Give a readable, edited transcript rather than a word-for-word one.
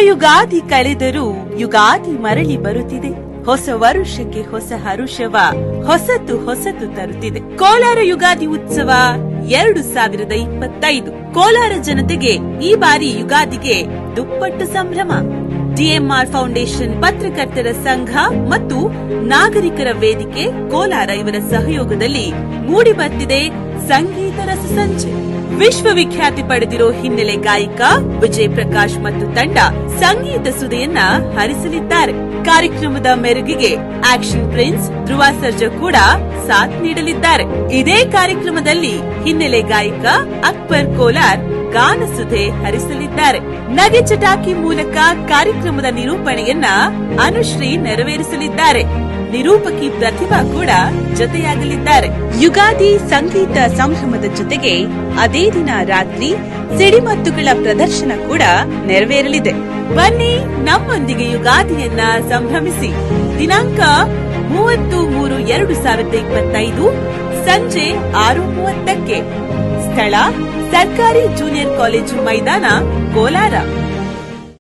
ಯುಗಾದಿ ಕಳೆದರೂ ಯುಗಾದಿ ಮರಳಿ ಬರುತ್ತಿದೆ. ಹೊಸ ವರುಷಕ್ಕೆ ಹೊಸ ಹರುಷವ ಹೊಸತು ತರುತ್ತಿದೆ. ಕೋಲಾರ ಯುಗಾದಿ ಉತ್ಸವ 2025 ಕೋಲಾರ ಜನತೆಗೆ ಈ ಬಾರಿ ಯುಗಾದಿಗೆ ದುಪ್ಪಟ್ಟು ಸಂಭ್ರಮ. ಡಿಎಂಆರ್ ಫೌಂಡೇಶನ್, ಪತ್ರಕರ್ತರ ಸಂಘ ಮತ್ತು ನಾಗರಿಕರ ವೇದಿಕೆ ಕೋಲಾರ ಇವರ ಸಹಯೋಗದಲ್ಲಿ ಮೂಡಿ ಬರ್ತಿದೆ ಸಂಗೀತ ರಸಸಂಚೆ. ವಿಶ್ವವಿಖ್ಯಾತಿ ಪಡೆದಿರೋ ಹಿನ್ನೆಲೆ ಗಾಯಕ ವಿಜಯ್ ಪ್ರಕಾಶ್ ಮತ್ತು ತಂಡ ಸಂಗೀತ ಸುಧೆಯನ್ನ ಹರಿಸಲಿದ್ದಾರೆ. ಕಾರ್ಯಕ್ರಮದ ಮೆರುಗಿಗೆ ಆಕ್ಷನ್ ಪ್ರಿನ್ಸ್ ಧ್ರುವ ಸರ್ಜಾ ಕೂಡ ಸಾಥ್ ನೀಡಲಿದ್ದಾರೆ. ಇದೇ ಕಾರ್ಯಕ್ರಮದಲ್ಲಿ ಹಿನ್ನೆಲೆ ಗಾಯಕ ಅಕ್ಬರ್ ಕೋಲಾರ್ ಗಾನಸುಧೆ ಹರಿಸಲಿದ್ದಾರೆ. ನಗೆ ಚಟಾಕಿ ಮೂಲಕ ಕಾರ್ಯಕ್ರಮದ ನಿರೂಪಣೆಯನ್ನ ಅನುಶ್ರೀ ನೆರವೇರಿಸಲಿದ್ದಾರೆ. ನಿರೂಪಕಿ ಪ್ರತಿಭಾ ಕೂಡ ಜೊತೆಯಾಗಲಿದ್ದಾರೆ. ಯುಗಾದಿ ಸಂಗೀತ ಸಂಭ್ರಮದ ಜೊತೆಗೆ ಅದೇ ದಿನ ರಾತ್ರಿ ಸಿಡಿಮದ್ದುಗಳ ಪ್ರದರ್ಶನ ಕೂಡ ನೆರವೇರಲಿದೆ. ಬನ್ನಿ ನಮ್ಮೊಂದಿಗೆ ಯುಗಾದಿಯನ್ನ ಸಂಭ್ರಮಿಸಿ. ದಿನಾಂಕ 30/3/2025 ಸಂಜೆ 6:30ಕ್ಕೆ. ಸ್ಥಳ ಸರ್ಕಾರಿ ಜೂನಿಯರ್ ಕಾಲೇಜು ಮೈದಾನ, ಕೋಲಾರ.